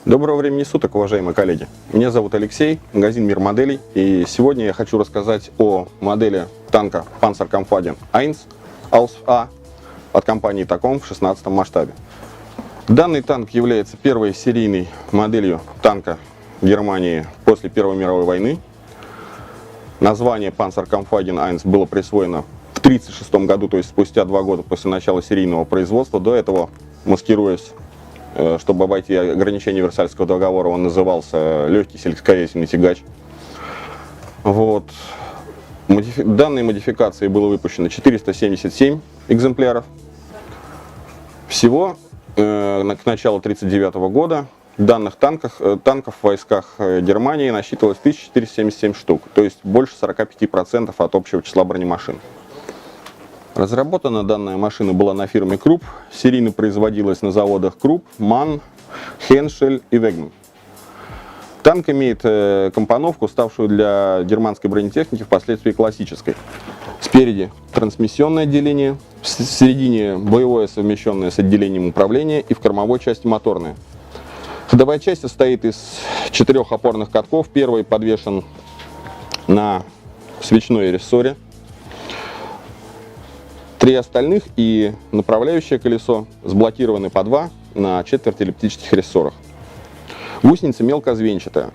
Доброго времени суток, уважаемые коллеги. Меня зовут Алексей, магазин «Мир моделей». И сегодня я хочу рассказать о модели танка Panzerkampfwagen 1 Ausf A от компании Takom в 16 масштабе. Данный танк является первой серийной моделью танка Германии после Первой мировой войны. Название Panzerkampfwagen 1 было присвоено в 1936 году, то есть спустя 2 года после начала серийного производства. До этого, маскируясь, чтобы обойти ограничения Версальского договора, он назывался легкий сельскохозяйственный тягач. Вот. Данной модификации было выпущено 477 экземпляров. Всего к началу 1939 года данных танков в войсках Германии насчитывалось 1477 штук, то есть больше 45% от общего числа бронемашин. Разработана данная машина была на фирме Krupp, серийно производилась на заводах Krupp, MAN, Henschel и Wegmann. Танк имеет компоновку, ставшую для германской бронетехники впоследствии классической. Спереди трансмиссионное отделение, в середине боевое, совмещенное с отделением управления, и в кормовой части моторное. Ходовая часть состоит из 4 опорных катков. Первый подвешен на свечной рессоре. 3 остальных и направляющее колесо сблокированы по 2 на четверть-эллиптических рессорах. Гусеница мелкозвенчатая,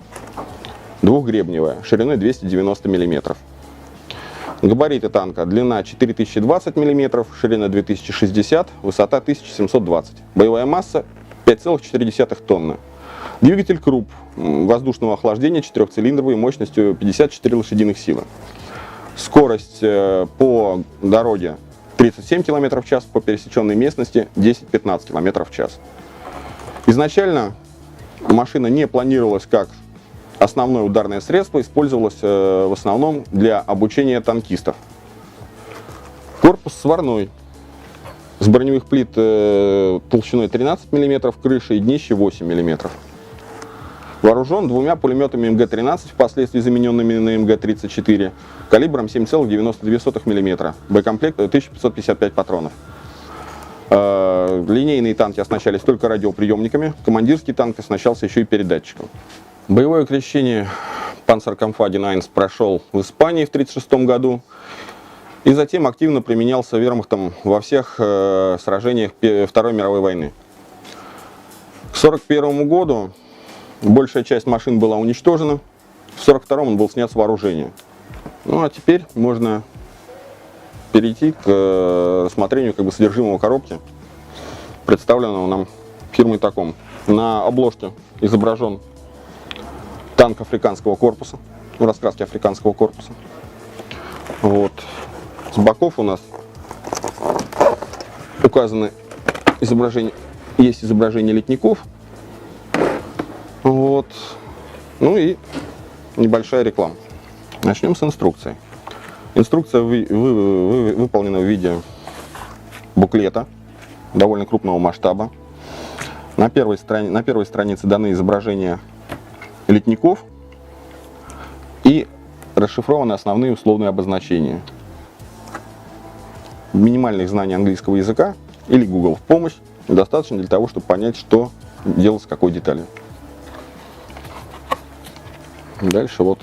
двухгребневая, шириной 290 мм. Габариты танка: длина 4020 мм, ширина 2060, высота 1720. Боевая масса 5,4 тонны. Двигатель Krupp воздушного охлаждения 4-цилиндровый мощностью 54 лошадиных силы. Скорость по дороге 37 км в час, по пересеченной местности 10-15 км в час. Изначально машина не планировалась как основное ударное средство, использовалась в основном для обучения танкистов. Корпус сварной, с броневых плит толщиной 13 мм, крышей и днище 8 мм. Вооружен 2 пулеметами МГ-13, впоследствии замененными на МГ-34, калибром 7,92 мм, боекомплект 1555 патронов. Линейные танки оснащались только радиоприемниками, командирский танк оснащался еще и передатчиком. Боевое крещение Panzerkampfwagen 1 прошел в Испании в 1936 году и затем активно применялся вермахтом во всех сражениях Второй мировой войны. К 1941 году большая часть машин была уничтожена, в 1942 он был снят с вооружения. Ну а теперь можно перейти к рассмотрению содержимого коробки, представленного нам фирмой Takom. На обложке изображен танк африканского корпуса, раскраски африканского корпуса. Вот. С боков у нас указаны есть изображение летников. Вот. Ну и небольшая реклама. Начнем с инструкции. Инструкция выполнена в виде буклета довольно крупного масштаба. На первой странице даны изображения летников и расшифрованы основные условные обозначения. Минимальных знаний английского языка или Google в помощь достаточно для того, чтобы понять, что делать с какой деталью. Дальше вот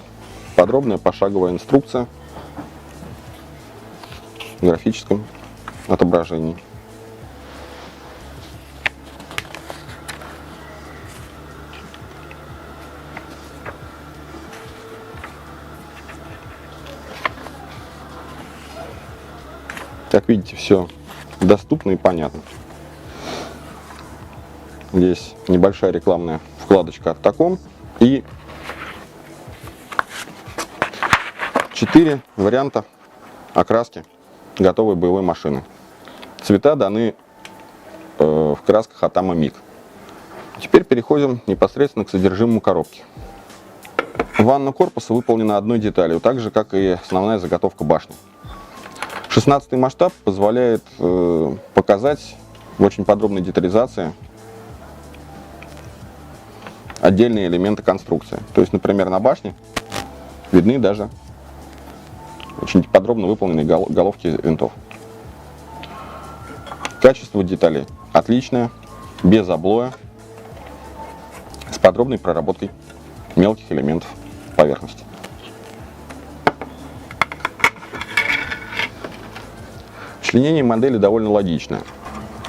подробная пошаговая инструкция в графическом отображении. Как видите, все доступно и понятно. Здесь небольшая рекламная вкладочка от Takom и 4 варианта окраски готовой боевой машины. Цвета даны в красках от Atama MIG. Теперь переходим непосредственно к содержимому коробки. Ванна корпуса выполнена одной деталью, так же как и основная заготовка башни. 16 масштаб позволяет показать в очень подробной детализации отдельные элементы конструкции. То есть, например, на башне видны даже очень подробно выполненные головки винтов. Качество деталей отличное, без облоя, с подробной проработкой мелких элементов поверхности. Членение модели довольно логичное.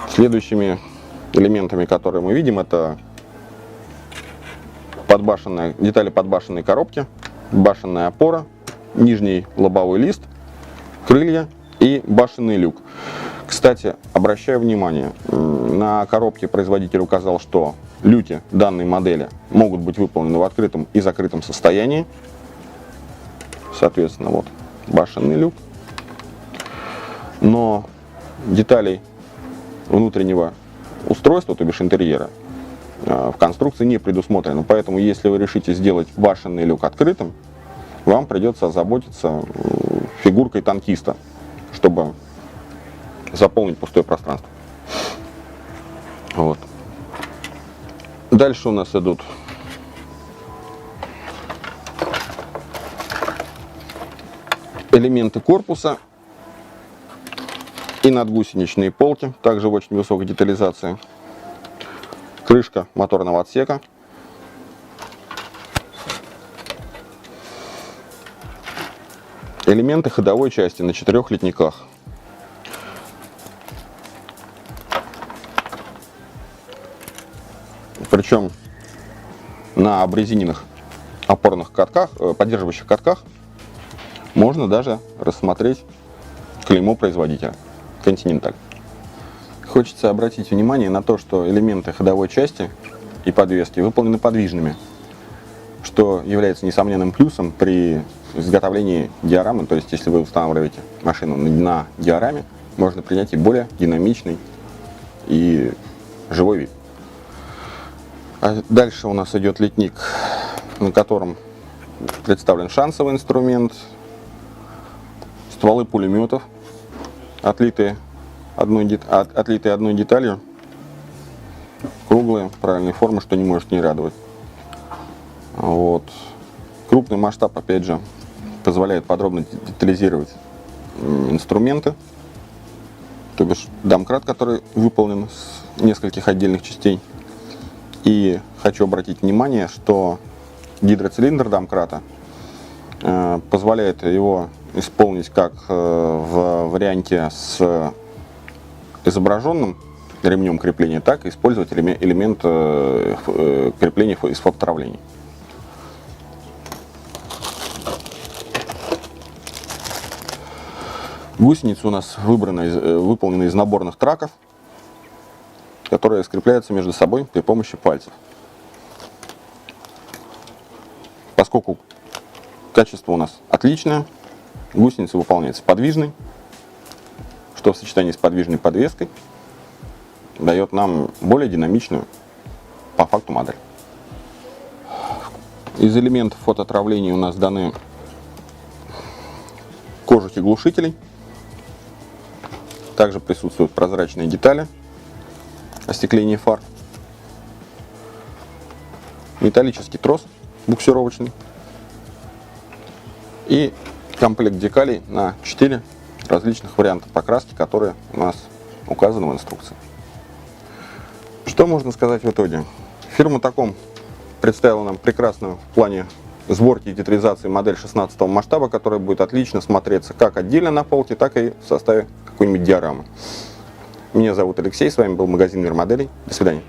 Следующими элементами, которые мы видим, это детали подбашенной коробки, башенная опора, нижний лобовой лист, крылья и башенный люк. Кстати, обращаю внимание, на коробке производитель указал, что люки данной модели могут быть выполнены в открытом и закрытом состоянии. Соответственно, вот башенный люк. Но деталей внутреннего устройства, то бишь интерьера, в конструкции не предусмотрено. Поэтому, если вы решите сделать башенный люк открытым, вам придется озаботиться фигуркой танкиста, чтобы заполнить пустое пространство. Вот. Дальше у нас идут элементы корпуса и надгусеничные полки, также в очень высокой детализации. Крышка моторного отсека. Элементы ходовой части на 4 литниках. Причем на обрезиненных опорных катках, поддерживающих катках, можно даже рассмотреть клеймо производителя Continental. Хочется обратить внимание на то, что элементы ходовой части и подвески выполнены подвижными, что является несомненным плюсом при изготовлении диорамы. То есть, если вы устанавливаете машину на диораме, можно принять и более динамичный и живой вид. А дальше у нас идет литник, на котором представлен шансовый инструмент, стволы пулеметов, отлитые одной деталью, круглые, правильной формы, что не может не радовать. Вот. Крупный масштаб, опять же, позволяет подробно детализировать инструменты, то бишь домкрат, который выполнен с нескольких отдельных частей. И хочу обратить внимание, что гидроцилиндр домкрата позволяет его исполнить как в варианте с изображенным ремнем крепления, так и использовать элемент крепления из фототравлений. Гусеницы у нас выполнены из наборных траков, которые скрепляются между собой при помощи пальцев. Поскольку качество у нас отличное, гусеница выполняется подвижной, что в сочетании с подвижной подвеской дает нам более динамичную по факту модель. Из элементов фототравления у нас даны кожухи глушителей. Также присутствуют прозрачные детали остекления фар, металлический трос буксировочный и комплект декалей на 4 различных варианта покраски, которые у нас указаны в инструкции. Что можно сказать в итоге? Фирма Tacom представила нам прекрасную в плане сборки и детализации модель 16 масштаба, которая будет отлично смотреться как отдельно на полке, так и в составе какой-нибудь диорамы. Меня зовут Алексей, с вами был магазин Мир моделей. До свидания.